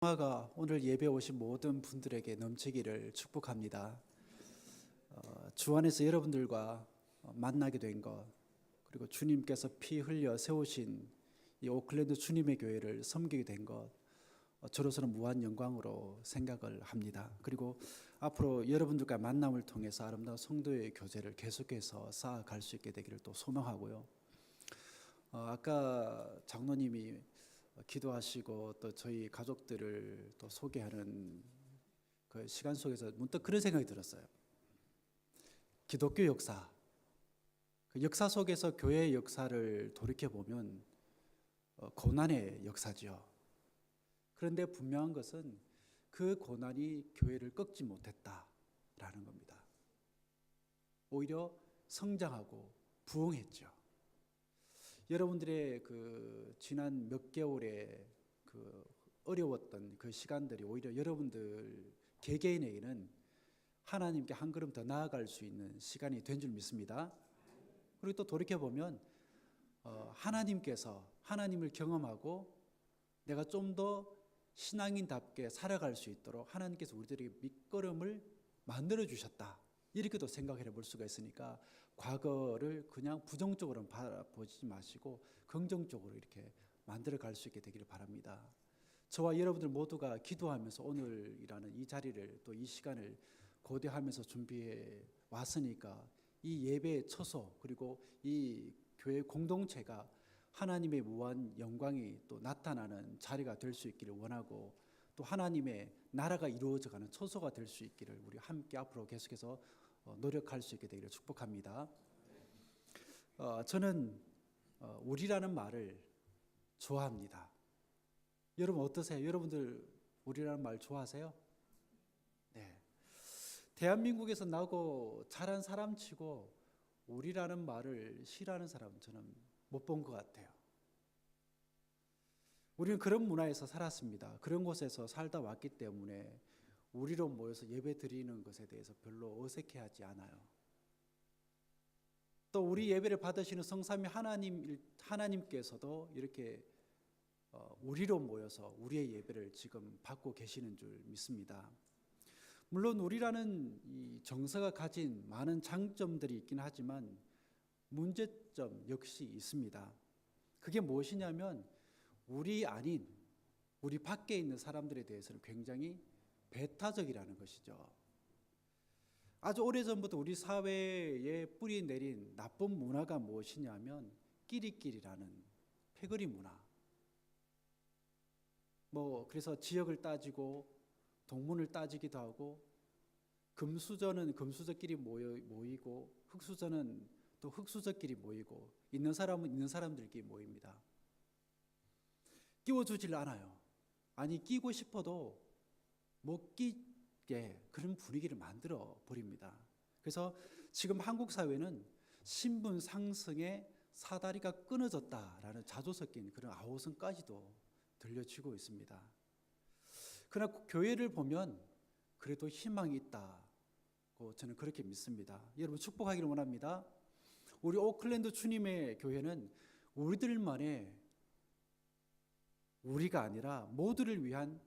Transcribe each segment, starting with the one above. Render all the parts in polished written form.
평화가 오늘 예배 오신 모든 분들에게 넘치기를 축복합니다. 주 안에서 여러분들과 만나게 된 것, 그리고 주님께서 피 흘려 세우신 이 오클랜드 주님의 교회를 섬기게 된 것, 저로서는 무한 영광으로 생각을 합니다. 그리고 앞으로 여러분들과 만남을 통해서 아름다운 성도의 교제를 계속해서 쌓아갈 수 있게 되기를 또 소망하고요. 아까 장로님이 기도하시고 또 저희 가족들을 또 소개하는 그 시간 속에서 문득 그런 생각이 들었어요. 기독교 역사, 그 역사 속에서 교회의 역사를 돌이켜보면 고난의 역사죠. 그런데 분명한 것은 그 고난이 교회를 꺾지 못했다라는 겁니다. 오히려 성장하고 부흥했죠. 여러분들의 그 지난 몇 개월의 그 어려웠던 그 시간들이 오히려 여러분들 개개인에게는 하나님께 한 걸음 더 나아갈 수 있는 시간이 된 줄 믿습니다. 그리고 또 돌이켜보면 하나님께서 하나님을 경험하고 내가 좀 더 신앙인답게 살아갈 수 있도록 하나님께서 우리들에게 밑거름을 만들어 주셨다, 이렇게도 생각해 볼 수가 있으니까 과거를 그냥 부정적으로 바라보지 마시고 긍정적으로 이렇게 만들어 갈 수 있게 되기를 바랍니다. 저와 여러분들 모두가 기도하면서 오늘이라는 이 자리를, 또 이 시간을 고대하면서 준비해 왔으니까 이 예배의 처소, 그리고 이 교회 공동체가 하나님의 무한 영광이 또 나타나는 자리가 될 수 있기를 원하고, 또 하나님의 나라가 이루어져가는 처소가 될 수 있기를 우리 함께 앞으로 계속해서 노력할 수 있게 되기를 축복합니다. 저는 우리라는 말을 좋아합니다. 여러분 어떠세요? 여러분들 우리라는 말 좋아하세요? 네. 대한민국에서 나고 자란 사람치고 우리라는 말을 싫어하는 사람은 저는 못 본 것 같아요. 우리는 그런 문화에서 살았습니다. 그런 곳에서 살다 왔기 때문에 우리로 모여서 예배 드리는 것에 대해서 별로 어색해하지 않아요. 또 우리 예배를 받으시는 성삼위 하나님께서도 이렇게 우리로 모여서 우리의 예배를 지금 받고 계시는 줄 믿습니다. 물론 우리라는 이 정서가 가진 많은 장점들이 있긴 하지만 문제점 역시 있습니다. 그게 무엇이냐면 우리 아닌 우리 밖에 있는 사람들에 대해서는 굉장히 배타적이라는 것이죠. 아주 오래전부터 우리 사회에 뿌리 내린 나쁜 문화가 무엇이냐면 끼리끼리라는 패거리 문화. 그래서 지역을 따지고 동문을 따지기도 하고, 금수저는 금수저끼리 모이고 흙수저는 또 흙수저끼리 모이고, 있는 사람은 있는 사람들끼리 모입니다. 끼워주질 않아요. 아니 끼고 싶어도 못 끼게 그런 분위기를 만들어 버립니다. 그래서 지금 한국 사회는 신분 상승의 사다리가 끊어졌다라는 자조 섞인 그런 아우성까지도 들려지고 있습니다. 그러나 교회를 보면 그래도 희망이 있다고 저는 그렇게 믿습니다. 여러분 축복하기를 원합니다. 우리 오클랜드 주님의 교회는 우리들만의 우리가 아니라 모두를 위한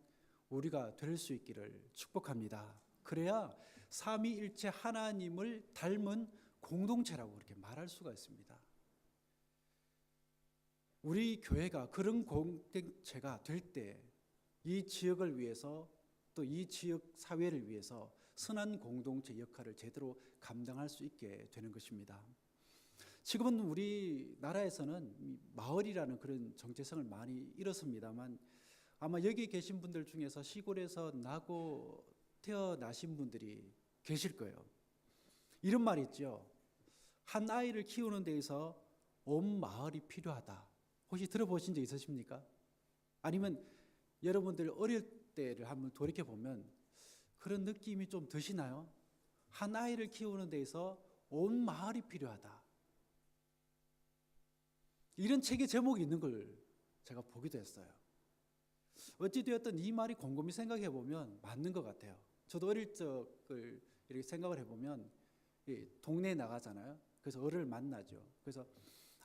우리가 될 수 있기를 축복합니다. 그래야 삼위일체 하나님을 닮은 공동체라고 그렇게 말할 수가 있습니다. 우리 교회가 그런 공동체가 될 때 이 지역을 위해서, 또 이 지역 사회를 위해서 선한 공동체 역할을 제대로 감당할 수 있게 되는 것입니다. 지금은 우리나라에서는 마을이라는 그런 정체성을 많이 잃었습니다만, 아마 여기 계신 분들 중에서 시골에서 나고 태어나신 분들이 계실 거예요. 이런 말이 있죠. 한 아이를 키우는 데에서 온 마을이 필요하다. 혹시 들어보신 적 있으십니까? 아니면 여러분들 어릴 때를 한번 돌이켜보면 그런 느낌이 좀 드시나요? 한 아이를 키우는 데에서 온 마을이 필요하다. 이런 책의 제목이 있는 걸 제가 보기도 했어요. 어찌되었든 이 말이 곰곰이 생각해 보면 맞는 것 같아요. 저도 어릴 적을 이렇게 생각을 해보면 동네에 나가잖아요. 그래서 어른을 만나죠. 그래서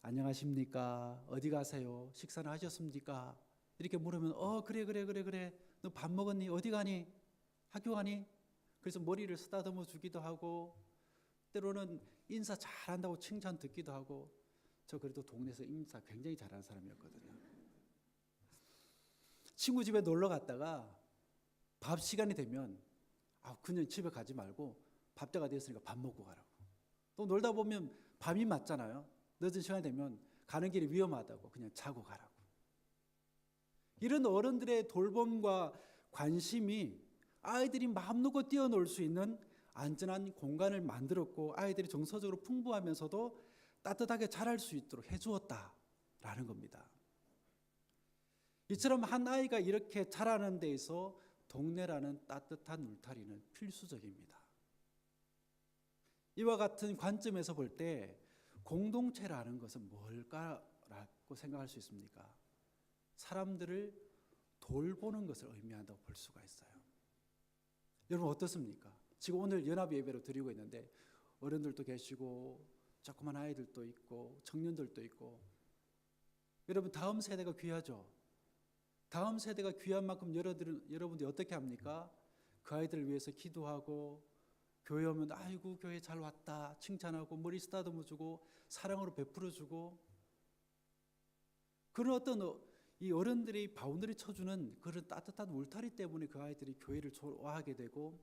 안녕하십니까? 어디 가세요? 식사는 하셨습니까? 이렇게 물으면 그래 너 밥 먹었니? 어디 가니? 학교 가니? 그래서 머리를 쓰다듬어 주기도 하고 때로는 인사 잘한다고 칭찬 듣기도 하고 저 그래도 동네에서 인사 굉장히 잘하는 사람이었거든요. 친구 집에 놀러 갔다가 밥 시간이 되면 그냥 집에 가지 말고 밥때가 됐으니까 밥 먹고 가라고. 또 놀다 보면 밤이 맞잖아요. 늦은 시간이 되면 가는 길이 위험하다고 그냥 자고 가라고. 이런 어른들의 돌봄과 관심이 아이들이 마음 놓고 뛰어놀 수 있는 안전한 공간을 만들었고 아이들이 정서적으로 풍부하면서도 따뜻하게 자랄 수 있도록 해주었다라는 겁니다. 이처럼 한 아이가 이렇게 자라는 데에서 동네라는 따뜻한 울타리는 필수적입니다. 이와 같은 관점에서 볼 때 공동체라는 것은 뭘까라고 생각할 수 있습니까? 사람들을 돌보는 것을 의미한다고 볼 수가 있어요. 여러분 어떻습니까? 지금 오늘 연합 예배로 드리고 있는데 어른들도 계시고 조그만 아이들도 있고 청년들도 있고 여러분 다음 세대가 귀하죠. 다음 세대가 귀한 만큼 여러분들이 어떻게 합니까? 그 아이들을 위해서 기도하고 교회 오면 아이고 교회 잘 왔다 칭찬하고 머리 쓰다듬어주고 사랑으로 베풀어주고 그런 어떤 이 어른들이 바운더리 쳐주는 그런 따뜻한 울타리 때문에 그 아이들이 교회를 좋아하게 되고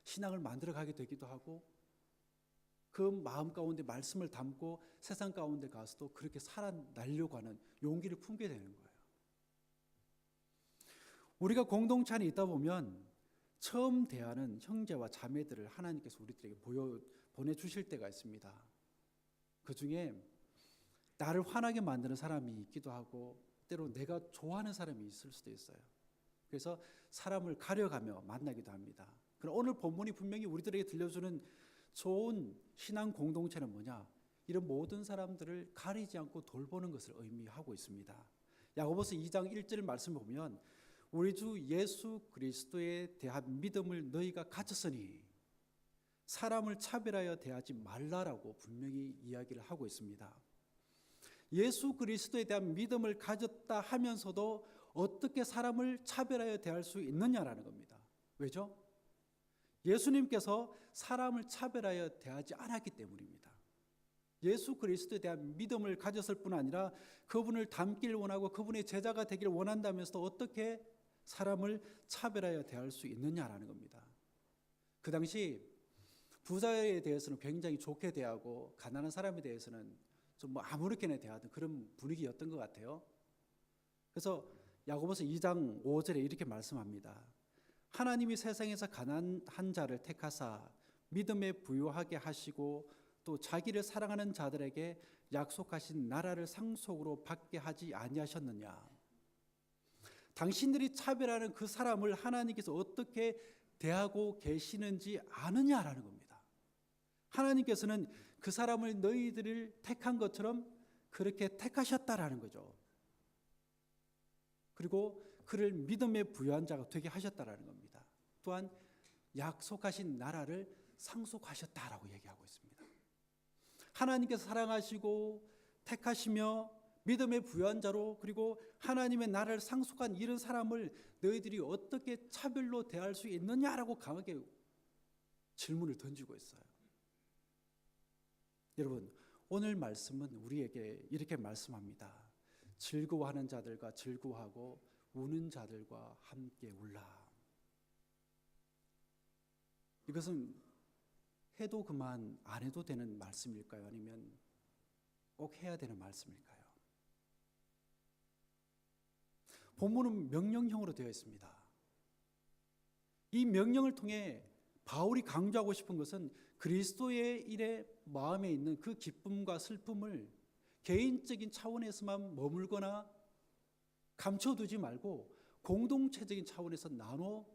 신앙을 만들어가게 되기도 하고 그 마음 가운데 말씀을 담고 세상 가운데 가서도 그렇게 살아나려고 하는 용기를 품게 되는 거예요. 우리가 공동체 안에 있다 보면 처음 대하는 형제와 자매들을 하나님께서 우리들에게 보내주실 때가 있습니다. 그 중에 나를 화나게 만드는 사람이 있기도 하고 때로 내가 좋아하는 사람이 있을 수도 있어요. 그래서 사람을 가려가며 만나기도 합니다. 그럼 오늘 본문이 분명히 우리들에게 들려주는 좋은 신앙 공동체는 뭐냐? 이런 모든 사람들을 가리지 않고 돌보는 것을 의미하고 있습니다. 야고보서 2장 1절 말씀을 보면 우리 주 예수 그리스도에 대한 믿음을 너희가 가졌으니 사람을 차별하여 대하지 말라라고 분명히 이야기를 하고 있습니다. 예수 그리스도에 대한 믿음을 가졌다 하면서도 어떻게 사람을 차별하여 대할 수 있느냐라는 겁니다. 왜죠? 예수님께서 사람을 차별하여 대하지 않았기 때문입니다. 예수 그리스도에 대한 믿음을 가졌을 뿐 아니라 그분을 닮길 원하고 그분의 제자가 되길 원한다면서도 어떻게 사람을 차별하여 대할 수 있느냐라는 겁니다. 그 당시 부자에 대해서는 굉장히 좋게 대하고 가난한 사람에 대해서는 좀 아무렇게나 대하던 그런 분위기였던 것 같아요. 그래서 야고보서 2장 5절에 이렇게 말씀합니다. 하나님이 세상에서 가난한 자를 택하사 믿음에 부요하게 하시고 또 자기를 사랑하는 자들에게 약속하신 나라를 상속으로 받게 하지 아니하셨느냐. 당신들이 차별하는 그 사람을 하나님께서 어떻게 대하고 계시는지 아느냐라는 겁니다. 하나님께서는 그 사람을 너희들을 택한 것처럼 그렇게 택하셨다라는 거죠. 그리고 그를 믿음에 부여한 자가 되게 하셨다라는 겁니다. 또한 약속하신 나라를 상속하셨다라고 얘기하고 있습니다. 하나님께서 사랑하시고 택하시며 믿음에 부여한 자로 그리고 하나님의 나라를 상속한 이런 사람을 너희들이 어떻게 차별로 대할 수 있느냐라고 강하게 질문을 던지고 있어요. 여러분 오늘 말씀은 우리에게 이렇게 말씀합니다. 즐거워하는 자들과 즐거워하고 우는 자들과 함께 울라. 이것은 해도 그만 안 해도 되는 말씀일까요? 아니면 꼭 해야 되는 말씀일까요? 본문은 명령형으로 되어 있습니다. 이 명령을 통해 바울이 강조하고 싶은 것은 그리스도의 일에 마음에 있는 그 기쁨과 슬픔을 개인적인 차원에서만 머물거나 감춰두지 말고 공동체적인 차원에서 나눠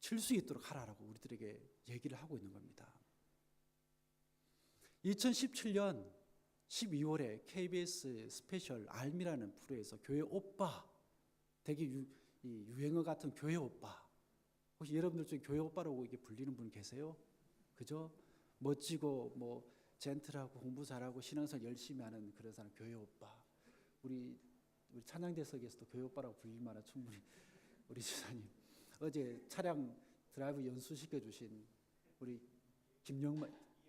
질 수 있도록 하라라고 우리들에게 얘기를 하고 있는 겁니다. 2017년 12월에 KBS 스페셜 알미라는 프로에서 교회 오빠 되게 유행어 같은 교회 오빠 혹시 여러분들 중에 교회 오빠라고 이게 불리는 분 계세요? 그죠? 멋지고 뭐 젠틀하고 공부 잘하고 신앙생활 열심히 하는 그런 사람 교회 오빠. 우리 찬양대석에서도 교회 오빠라고 불릴 만한 충분히 우리 집사님 어제 차량 드라이브 연수시켜 주신 우리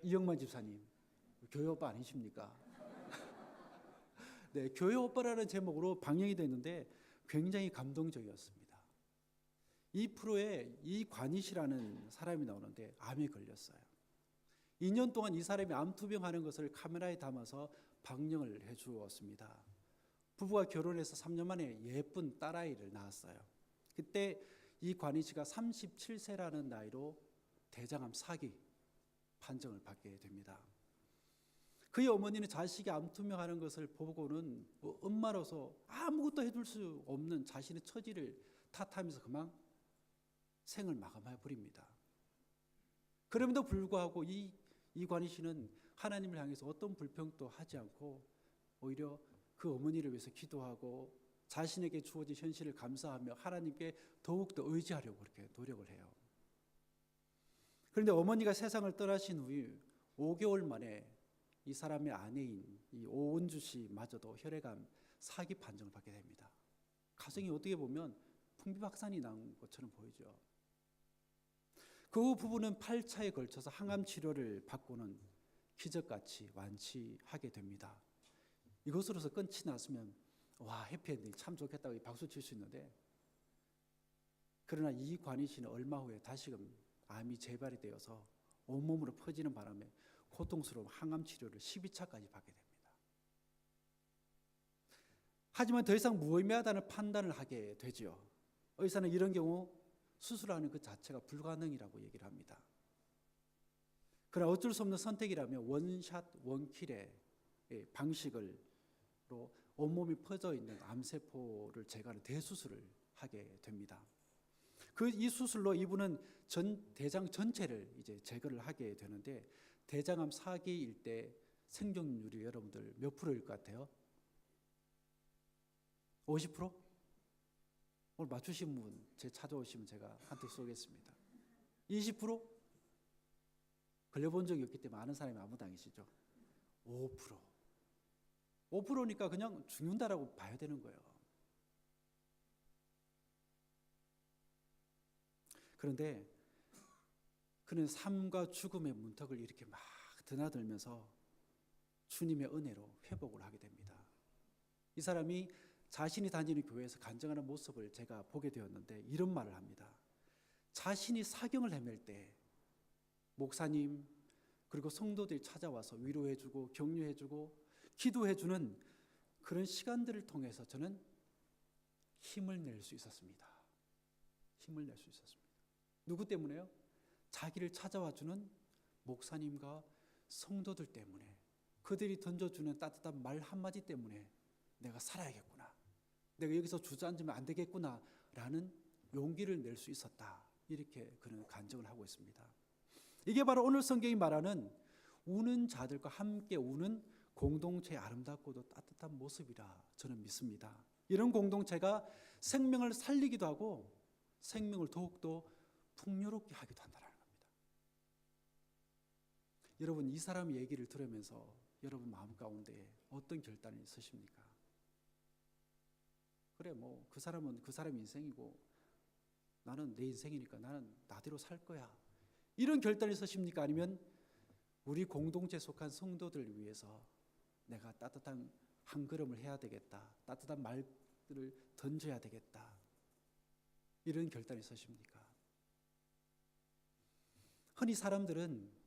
이영만 집사님 교회 오빠 아니십니까? 네, 교회 오빠라는 제목으로 방영이 됐는데 굉장히 감동적이었습니다. 이 프로에 이관희씨라는 사람이 나오는데 암에 걸렸어요. 2년 동안 이 사람이 암 투병하는 것을 카메라에 담아서 방영을 해주었습니다. 부부가 결혼해서 3년 만에 예쁜 딸아이를 낳았어요. 그때 이관희 씨가 37세라는 나이로 대장암 4기 판정을 받게 됩니다. 그의 어머니는 자식이 암 투병하는 것을 보고는 엄마로서 아무것도 해줄 수 없는 자신의 처지를 탓하면서 그만 생을 마감해 버립니다. 그럼에도 불구하고 이관희 씨는 하나님을 향해서 어떤 불평도 하지 않고 오히려 그 어머니를 위해서 기도하고 자신에게 주어진 현실을 감사하며 하나님께 더욱더 의지하려고 그렇게 노력을 해요. 그런데 어머니가 세상을 떠나신 후 5개월 만에 이 사람의 아내인 이 오은주 씨마저도 혈액암 4기 판정을 받게 됩니다. 가정이 어떻게 보면 풍비박산이 난 것처럼 보이죠. 그 후 부부는 8차에 걸쳐서 항암 치료를 받고는 기적같이 완치하게 됩니다. 이것으로서 끝이 났으면 와 해피엔딩 참 좋겠다고 박수 칠 수 있는데, 그러나 이관희 씨는 얼마 후에 다시금 암이 재발이 되어서 온몸으로 퍼지는 바람에 고통스러운 항암 치료를 12차까지 받게 됩니다. 하지만 더 이상 무의미하다는 판단을 하게 되죠. 의사는 이런 경우 수술하는 그 자체가 불가능이라고 얘기를 합니다. 그러나 어쩔 수 없는 선택이라며 원샷 원킬의 방식으로 온몸이 퍼져 있는 암세포를 제거하는 대수술을 하게 됩니다. 이 수술로 이분은 대장 전체를 이제 제거를 하게 되는데, 대장암 4기일 때 생존율이 여러분들 몇 프로일 것 같아요? 50%? 오늘 맞추신 분 제 찾아오시면 제가 한테 쏘겠습니다. 20%? 걸려본 적이 없기 때문에 아는 사람이 아무도 안 계시죠? 5%. 5%니까 그냥 죽는다라고 봐야 되는 거예요. 그런데 그는 삶과 죽음의 문턱을 이렇게 막 드나들면서 주님의 은혜로 회복을 하게 됩니다. 이 사람이 자신이 다니는 교회에서 간증하는 모습을 제가 보게 되었는데 이런 말을 합니다. 자신이 사경을 헤맬 때 목사님 그리고 성도들이 찾아와서 위로해주고 격려해주고 기도해주는 그런 시간들을 통해서 저는 힘을 낼 수 있었습니다. 힘을 낼 수 있었습니다. 누구 때문에요? 자기를 찾아와주는 목사님과 성도들 때문에, 그들이 던져주는 따뜻한 말 한마디 때문에 내가 살아야겠구나, 내가 여기서 주저앉으면 안 되겠구나 라는 용기를 낼 수 있었다, 이렇게 그는 간증을 하고 있습니다. 이게 바로 오늘 성경이 말하는 우는 자들과 함께 우는 공동체의 아름답고도 따뜻한 모습이라 저는 믿습니다. 이런 공동체가 생명을 살리기도 하고 생명을 더욱더 풍요롭게 하기도 한다는 겁니다. 여러분, 이 사람 얘기를 들으면서 여러분 마음 가운데 어떤 결단이 있으십니까? 그래, 뭐 그 사람은 그 사람 인생이고 나는 내 인생이니까 나는 나대로 살 거야, 이런 결단이 있으십니까? 아니면 우리 공동체에 속한 성도들을 위해서 내가 따뜻한 한 걸음을 해야 되겠다, 따뜻한 말들을 던져야 되겠다, 이런 결단이 있으십니까? 흔히 사람들은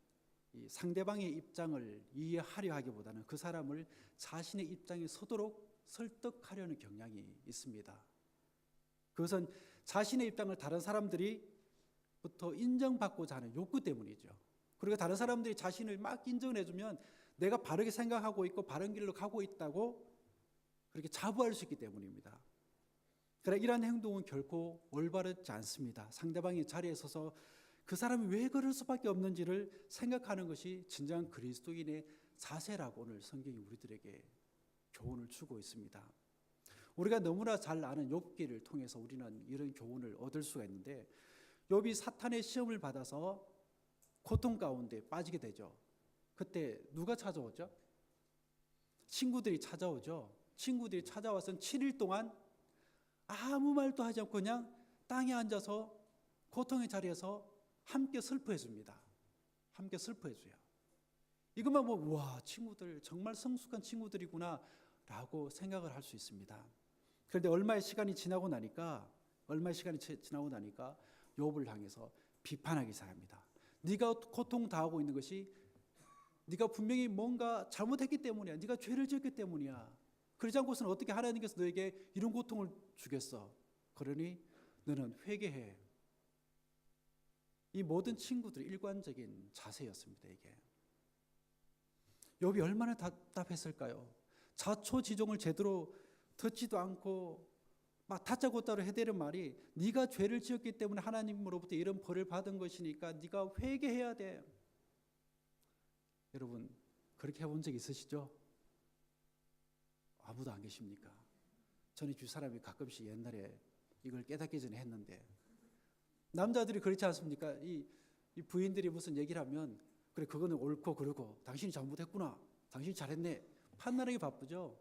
이 상대방의 입장을 이해하려 하기보다는 그 사람을 자신의 입장에 서도록 설득하려는 경향이 있습니다. 그것은 자신의 입장을 다른 사람들이부터 인정받고자 하는 욕구 때문이죠. 그리고 다른 사람들이 자신을 막 인정을 해주면 내가 바르게 생각하고 있고 바른 길로 가고 있다고 그렇게 자부할 수 있기 때문입니다. 그러나 이러한 행동은 결코 올바르지 않습니다. 상대방의 자리에 서서 그 사람이 왜 그럴 수밖에 없는지를 생각하는 것이 진정한 그리스도인의 자세라고 오늘 성경이 우리들에게 교훈을 주고 있습니다. 우리가 너무나 잘 아는 욥기를 통해서 우리는 이런 교훈을 얻을 수가 있는데, 욥이 사탄의 시험을 받아서 고통 가운데 빠지게 되죠. 그때 누가 찾아오죠? 친구들이 찾아오죠. 친구들이 찾아와서 7일 동안 아무 말도 하지 않고 그냥 땅에 앉아서 고통의 자리에서 함께 슬퍼해 줍니다. 함께 슬퍼해 줘요. 이것만 보면 와, 친구들 정말 성숙한 친구들이구나 라고 생각을 할 수 있습니다. 그런데 얼마의 시간이 지나고 나니까 욥을 향해서 비판하기 시작합니다. 네가 고통당하고 있는 것이 네가 분명히 뭔가 잘못했기 때문이야. 네가 죄를 지었기 때문이야. 그러지 않고서는 어떻게 하나님께서 너에게 이런 고통을 주겠어. 그러니 너는 회개해. 이 모든 친구들의 일관적인 자세였습니다. 이게 욥이 얼마나 답답했을까요? 자초지종을 제대로 듣지도 않고 막 다짜고짜로 해대는 말이 네가 죄를 지었기 때문에 하나님으로부터 이런 벌을 받은 것이니까 네가 회개해야 돼. 여러분 그렇게 해본 적 있으시죠? 아무도 안 계십니까? 저는 주 사람이 가끔씩 옛날에 이걸 깨닫기 전에 했는데, 남자들이 그렇지 않습니까? 이 부인들이 무슨 얘기를 하면 그래 그거는 옳고 그러고 당신이 잘못했구나, 당신이 잘했네, 판단하기 바쁘죠.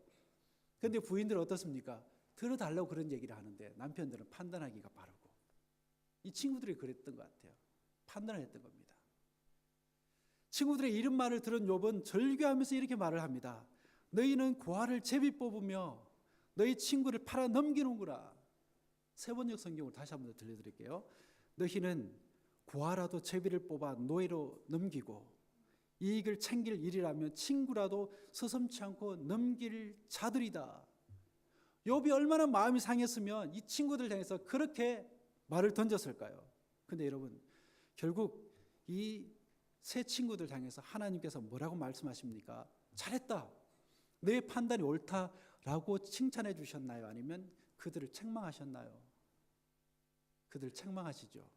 그런데 부인들은 어떻습니까? 들어달라고 그런 얘기를 하는데 남편들은 판단하기가 빠르고, 이 친구들이 그랬던 것 같아요. 판단을 했던 겁니다. 친구들의 이런 말을 들은 욥은 절규하면서 이렇게 말을 합니다. 너희는 고아를 제비 뽑으며 너희 친구를 팔아 넘기는구나. 세번역 성경을 다시 한번 들려드릴게요. 너희는 고아라도 제비를 뽑아 노예로 넘기고 이익을 챙길 일이라면 친구라도 서슴지 않고 넘길 자들이다. 욥이 얼마나 마음이 상했으면 이 친구들 향해서 그렇게 말을 던졌을까요? 근데 여러분 결국 이 세 친구들 향해서 하나님께서 뭐라고 말씀하십니까? 잘했다, 내 판단이 옳다라고 칭찬해 주셨나요? 아니면 그들을 책망하셨나요? 그들을 책망하시죠.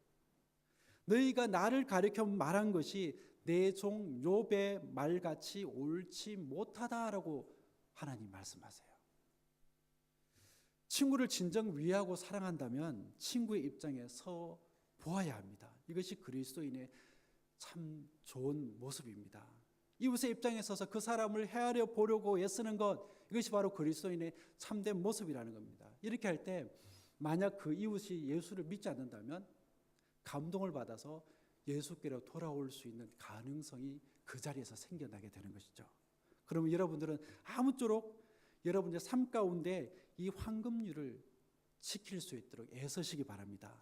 너희가 나를 가리켜 말한 것이 내 종 욥의 말같이 옳지 못하다라고 하나님 말씀하세요. 친구를 진정 위하고 사랑한다면 친구의 입장에 서 보아야 합니다. 이것이 그리스도인의 참 좋은 모습입니다. 이웃의 입장에 서서 그 사람을 헤아려 보려고 애쓰는 것, 이것이 바로 그리스도인의 참된 모습이라는 겁니다. 이렇게 할 때 만약 그 이웃이 예수를 믿지 않는다면 감동을 받아서 예수께로 돌아올 수 있는 가능성이 그 자리에서 생겨나게 되는 것이죠. 그러면 여러분들은 아무쪼록 여러분의 삶 가운데 이 황금률을 지킬 수 있도록 애쓰시기 바랍니다.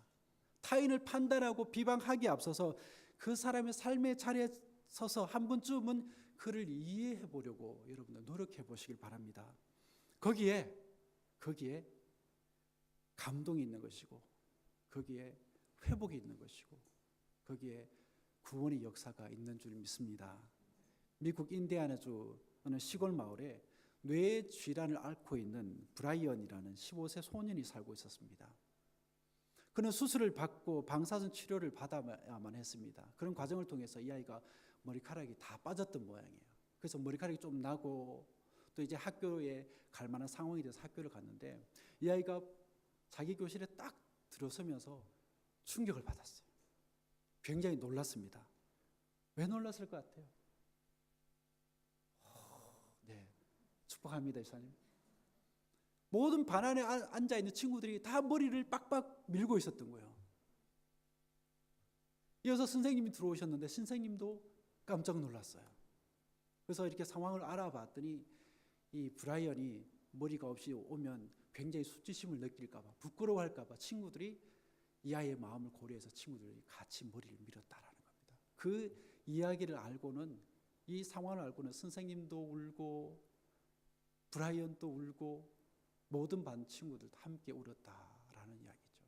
타인을 판단하고 비방하기에 앞서서 그 사람의 삶의 자리에 서서 한 번쯤은 그를 이해해 보려고 여러분들 노력해 보시길 바랍니다. 거기에 감동이 있는 것이고, 거기에 회복이 있는 것이고, 거기에 구원의 역사가 있는 줄 믿습니다. 미국 인디애나주 어느 시골 마을에 뇌 질환을 앓고 있는 브라이언이라는 15세 소년이 살고 있었습니다. 그는 수술을 받고 방사선 치료를 받아야만 했습니다. 그런 과정을 통해서 이 아이가 머리카락이 다 빠졌던 모양이에요. 그래서 머리카락이 좀 나고 또 이제 학교에 갈 만한 상황이 돼서 학교를 갔는데 이 아이가 자기 교실에 딱 들어서면서 충격을 받았어요. 굉장히 놀랐습니다. 왜 놀랐을 것 같아요? 네, 축복합니다, 이사님. 모든 반 안에 앉아있는 친구들이 다 머리를 빡빡 밀고 있었던 거예요. 이어서 선생님이 들어오셨는데 선생님도 깜짝 놀랐어요. 그래서 이렇게 상황을 알아봤더니 이 브라이언이 머리가 없이 오면 굉장히 수치심을 느낄까 봐, 부끄러워할까 봐 친구들이 이 아이의 마음을 고려해서 친구들이 같이 머리를 밀었다라는 겁니다. 그 이야기를 알고는, 이 상황을 알고는 선생님도 울고 브라이언도 울고 모든 반 친구들도 함께 울었다라는 이야기죠.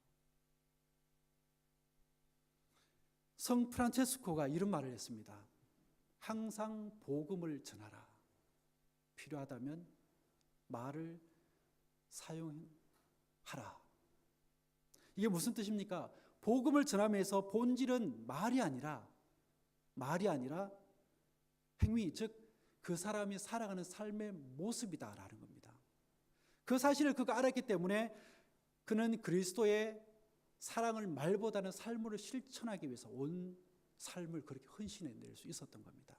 성 프란체스코가 이런 말을 했습니다. 항상 복음을 전하라. 필요하다면 말을 사용하라. 이게 무슨 뜻입니까? 복음을 전함에서 본질은 말이 아니라 행위, 즉 그 사람이 살아가는 삶의 모습이다라는 겁니다. 그 사실을 그가 알았기 때문에 그는 그리스도의 사랑을 말보다는 삶으로 실천하기 위해서 온 삶을 그렇게 헌신해 낼 수 있었던 겁니다.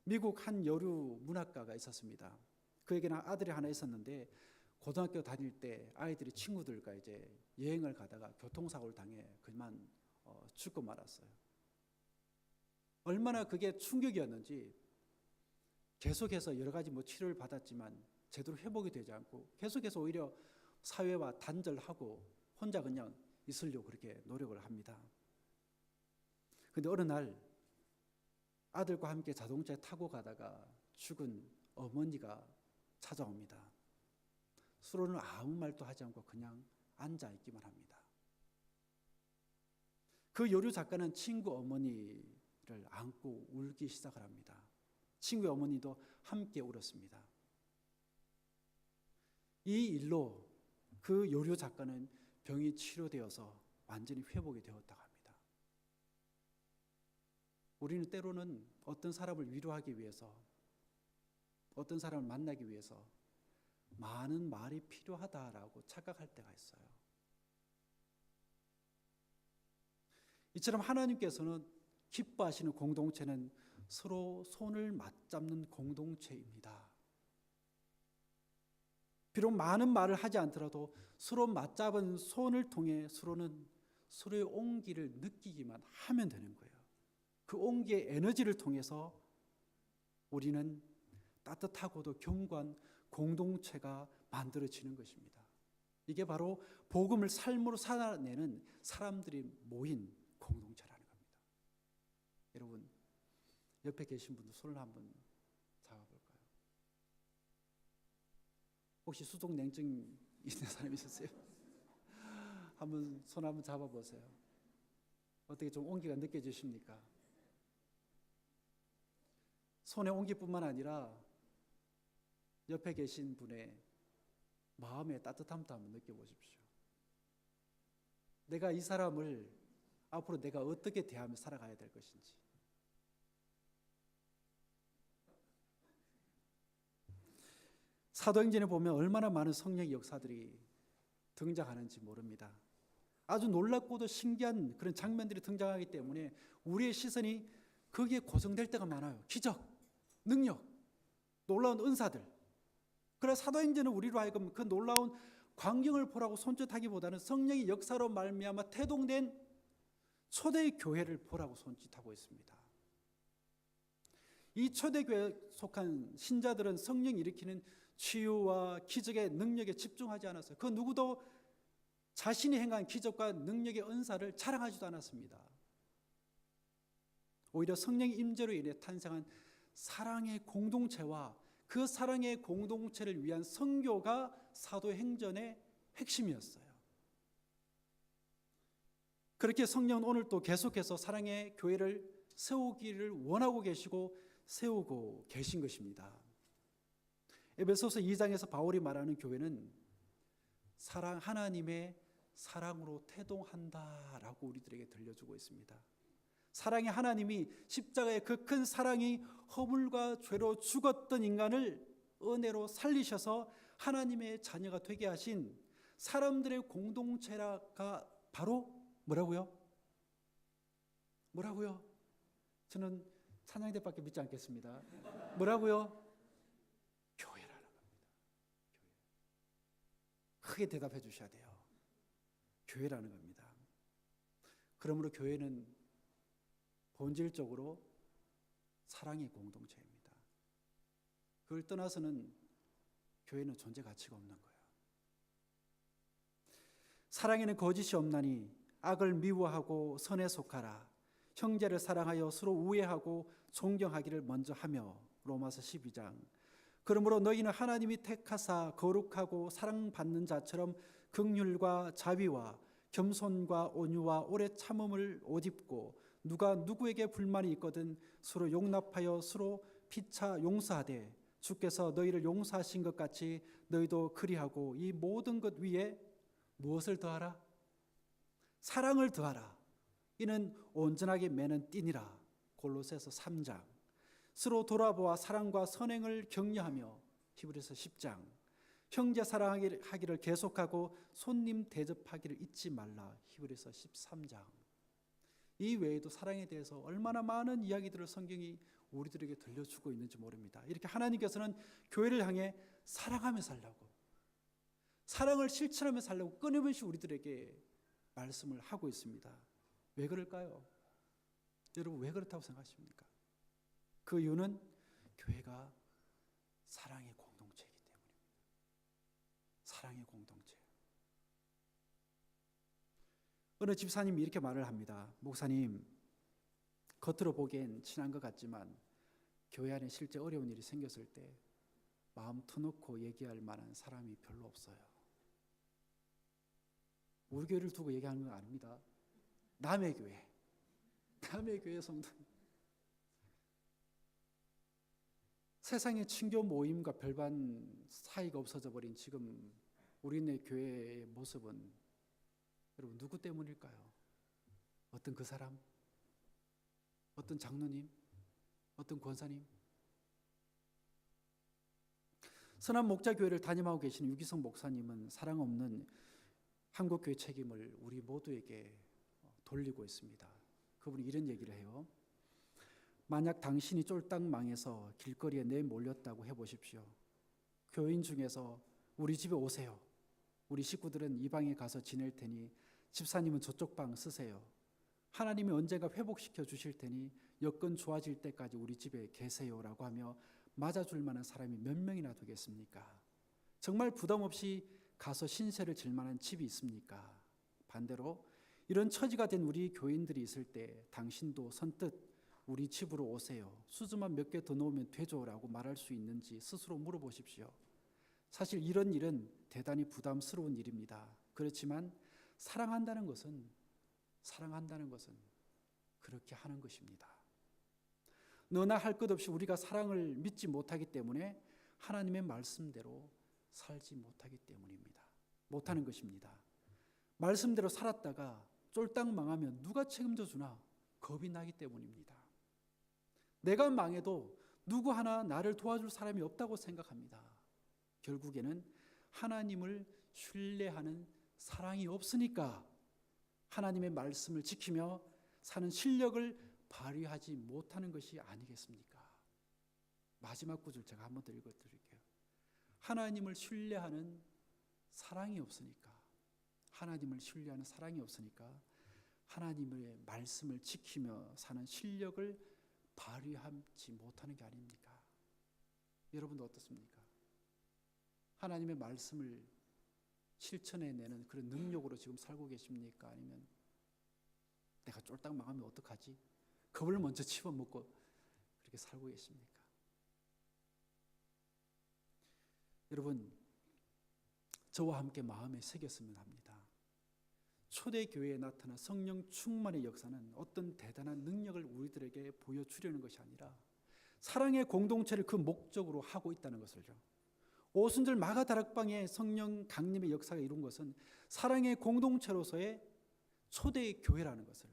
미국 한 여류 문학가가 있었습니다. 그에게는 아들이 하나 있었는데 고등학교 다닐 때 아이들이 친구들과 이제 여행을 가다가 교통사고를 당해 그만 죽고 말았어요. 얼마나 그게 충격이었는지 계속해서 여러 가지 치료를 받았지만 제대로 회복이 되지 않고 계속해서 오히려 사회와 단절하고 혼자 그냥 있으려고 그렇게 노력을 합니다. 그런데 어느 날 아들과 함께 자동차에 타고 가다가 죽은 어머니가 찾아옵니다. 서로는 아무 말도 하지 않고 그냥 앉아 있기만 합니다. 그 요류 작가는 친구 어머니를 안고 울기 시작을 합니다. 친구의 어머니도 함께 울었습니다. 이 일로 그 요류 작가는 병이 치료되어서 완전히 회복이 되었다고 합니다. 우리는 때로는 어떤 사람을 위로하기 위해서, 어떤 사람을 만나기 위해서 많은 말이 필요하다라고 착각할 때가 있어요. 이처럼 하나님께서는 기뻐하시는 공동체는 서로 손을 맞잡는 공동체입니다. 비록 많은 말을 하지 않더라도 서로 맞잡은 손을 통해 서로는 서로의 온기를 느끼기만 하면 되는 거예요. 그 온기의 에너지를 통해서 우리는 따뜻하고도 견고한 공동체가 만들어지는 것입니다. 이게 바로 복음을 삶으로 살아내는 사람들이 모인 공동체라는 겁니다. 여러분, 옆에 계신 분들 손을 한번 잡아볼까요? 혹시 수족 냉증 있는 사람 있으세요? 손 한번 잡아보세요. 어떻게 좀 온기가 느껴지십니까? 손의 온기뿐만 아니라 옆에 계신 분의 마음의 따뜻함도 한번 느껴보십시오. 내가 이 사람을 앞으로 내가 어떻게 대하며 살아가야 될 것인지. 사도행전에 보면 얼마나 많은 성령의 역사들이 등장하는지 모릅니다. 아주 놀랍고도 신기한 그런 장면들이 등장하기 때문에 우리의 시선이 거기에 고정될 때가 많아요. 기적, 능력, 놀라운 은사들. 그래서 사도행전은 우리로 하여금 그 놀라운 광경을 보라고 손짓하기보다는 성령의 역사로 말미암아 태동된 초대 교회를 보라고 손짓하고 있습니다. 이 초대 교회에 속한 신자들은 성령이 일으키는 치유와 기적의 능력에 집중하지 않았어요. 그 누구도 자신이 행한 기적과 능력의 은사를 자랑하지도 않았습니다. 오히려 성령의 임재로 인해 탄생한 사랑의 공동체와 그 사랑의 공동체를 위한 선교가 사도행전의 핵심이었어요. 그렇게 성령은 오늘 또 계속해서 사랑의 교회를 세우기를 원하고 계시고 세우고 계신 것입니다. 에베소서 2장에서 바울이 말하는 교회는 하나님의 사랑으로 태동한다라고 우리들에게 들려주고 있습니다. 사랑의 하나님이 십자가의 그 큰 사랑이 허물과 죄로 죽었던 인간을 은혜로 살리셔서 하나님의 자녀가 되게 하신 사람들의 공동체가 바로 뭐라고요? 저는 찬양대밖에 믿지 않겠습니다. 뭐라고요? 교회라는 겁니다. 크게 대답해 주셔야 돼요. 교회라는 겁니다. 그러므로 교회는 본질적으로 사랑의 공동체입니다. 그걸 떠나서는 교회는 존재 가치가 없는 거예요. 사랑에는 거짓이 없나니 악을 미워하고 선에 속하라. 형제를 사랑하여 서로 우애하고 존경하기를 먼저 하며. 로마서 12장. 그러므로 너희는 하나님이 택하사 거룩하고 사랑받는 자처럼 긍휼과 자비와 겸손과 온유와 오래 참음을 옷 입고 누가 누구에게 불만이 있거든 서로 용납하여 서로 피차 용서하되 주께서 너희를 용서하신 것 같이 너희도 그리하고 이 모든 것 위에 무엇을 더하라? 사랑을 더하라. 이는 온전하게 매는 띠니라. 골로새서 3장. 서로 돌아보아 사랑과 선행을 격려하며. 히브리서 10장. 형제 사랑하기를 계속하고 손님 대접하기를 잊지 말라. 히브리서 13장. 이 외에도 사랑에 대해서 얼마나 많은 이야기들을 성경이 우리들에게 들려주고 있는지 모릅니다. 이렇게 하나님께서는 교회를 향해 사랑하며 살라고, 사랑을 실천하며 살려고 끊임없이 우리들에게 말씀을 하고 있습니다. 왜 그럴까요? 여러분 왜 그렇다고 생각하십니까? 그 이유는 교회가 사랑의 공동체이기 때문입니다. 사랑의 공동체. 어느 집사님이 이렇게 말을 합니다. 목사님, 겉으로 보기엔 친한 것 같지만 교회 안에 실제 어려운 일이 생겼을 때 마음 터놓고 얘기할 만한 사람이 별로 없어요. 우리 교회를 두고 얘기하는 건 아닙니다. 남의 교회 성도. 세상의 친교 모임과 별반 사이가 없어져 버린 지금 우리네 교회의 모습은 여러분 누구 때문일까요? 어떤 그 사람? 어떤 장로님? 어떤 권사님? 선한 목자교회를 담임하고 계신 유기성 목사님은 사랑 없는 한국교회 책임을 우리 모두에게 돌리고 있습니다. 그분이 이런 얘기를 해요. 만약 당신이 쫄딱 망해서 길거리에 내몰렸다고 해보십시오. 교인 중에서 우리 집에 오세요. 우리 식구들은 이 방에 가서 지낼 테니 집사님은 저쪽 방 쓰세요. 하나님이 언젠가 회복시켜 주실 테니 여건 좋아질 때까지 우리 집에 계세요라고 하며 맞아줄 만한 사람이 몇 명이나 되겠습니까? 정말 부담 없이 가서 신세를 질 만한 집이 있습니까? 반대로 이런 처지가 된 우리 교인들이 있을 때 당신도 선뜻 우리 집으로 오세요. 수주만 몇 개 더 넣으면 되죠라고 말할 수 있는지 스스로 물어보십시오. 사실 이런 일은 대단히 부담스러운 일입니다. 그렇지만 사랑한다는 것은 그렇게 하는 것입니다. 너나 할 것 없이 우리가 사랑을 믿지 못하기 때문에 하나님의 말씀대로 살지 못하기 때문입니다. 못하는 것입니다. 말씀대로 살았다가 쫄딱 망하면 누가 책임져 주나 겁이 나기 때문입니다. 내가 망해도 누구 하나 나를 도와줄 사람이 없다고 생각합니다. 결국에는 하나님을 신뢰하는 사랑이 없으니까 하나님의 말씀을 지키며 사는 실력을 발휘하지 못하는 것이 아니겠습니까? 마지막 구절 제가 한 번 더 읽어드릴게요. 하나님을 신뢰하는 사랑이 없으니까, 하나님을 신뢰하는 사랑이 없으니까 하나님의 말씀을 지키며 사는 실력을 발휘하지 못하는 게 아닙니까? 여러분도 어떻습니까? 하나님의 말씀을 실천해내는 그런 능력으로 지금 살고 계십니까? 아니면 내가 쫄딱 망하면 어떡하지? 겁을 먼저 집어먹고 그렇게 살고 계십니까? 여러분, 저와 함께 마음에 새겼으면 합니다. 초대교회에 나타난 성령 충만의 역사는 어떤 대단한 능력을 우리들에게 보여주려는 것이 아니라 사랑의 공동체를 그 목적으로 하고 있다는 것을요. 오순절 마가다락방의 성령 강림의 역사가 이룬 것은 사랑의 공동체로서의 초대교회라는 것을,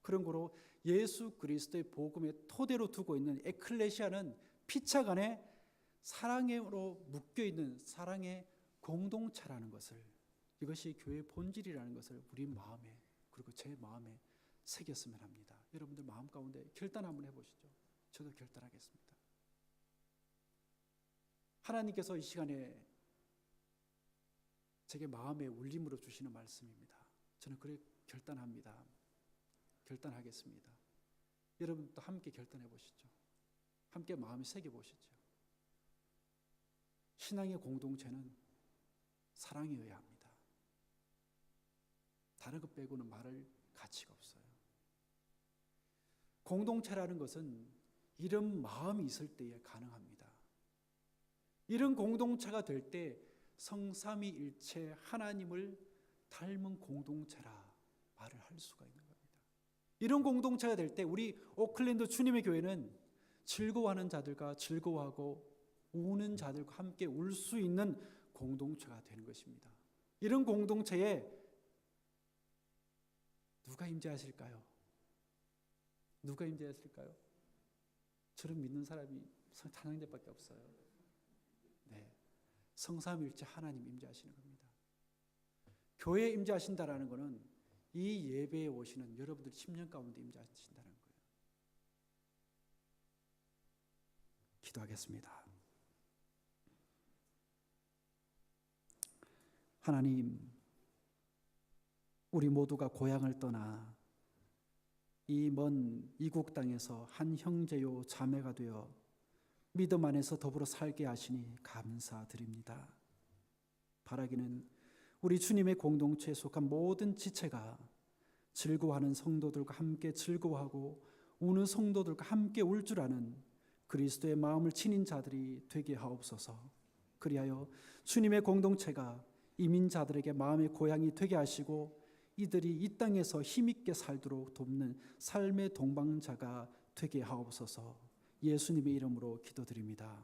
그런 거로 예수 그리스도의 복음의 토대로 두고 있는 에클레시아는 피차간에 사랑으로 묶여있는 사랑의 공동체라는 것을, 이것이 교회의 본질이라는 것을 우리 마음에, 그리고 제 마음에 새겼으면 합니다. 여러분들 마음 가운데 결단 한번 해보시죠. 저도 결단하겠습니다. 하나님께서 이 시간에 제게 마음의 울림으로 주시는 말씀입니다. 저는 그래 결단합니다. 결단하겠습니다. 여러분도 함께 결단해 보시죠. 함께 마음을 새겨 보시죠. 신앙의 공동체는 사랑이어야 합니다. 다른 것 빼고는 말할 가치가 없어요. 공동체라는 것은 이런 마음이 있을 때에 가능합니다. 이런 공동체가 될 때 성삼위일체 하나님을 닮은 공동체라 말을 할 수가 있는 겁니다. 이런 공동체가 될 때 우리 오클랜드 주님의 교회는 즐거워하는 자들과 즐거워하고 우는 자들과 함께 울 수 있는 공동체가 되는 것입니다. 이런 공동체에 누가 임재하실까요? 누가 임재하실까요? 저를 믿는 사람이 찬양대밖에 없어요. 네, 성삼일체 하나님 임재하시는 겁니다. 교회에 임재하신다라는 것은 이 예배에 오시는 여러분들 10년 가운데 임재하신다는 거예요. 기도하겠습니다. 하나님, 우리 모두가 고향을 떠나 이 먼 이국 땅에서 한 형제요 자매가 되어 믿음 안에서 더불어 살게 하시니 감사드립니다. 바라기는 우리 주님의 공동체에 속한 모든 지체가 즐거워하는 성도들과 함께 즐거워하고 우는 성도들과 함께 울 줄 아는 그리스도의 마음을 지닌 자들이 되게 하옵소서. 그리하여 주님의 공동체가 이민자들에게 마음의 고향이 되게 하시고 이들이 이 땅에서 힘있게 살도록 돕는 삶의 동반자가 되게 하옵소서. 예수님의 이름으로 기도드립니다.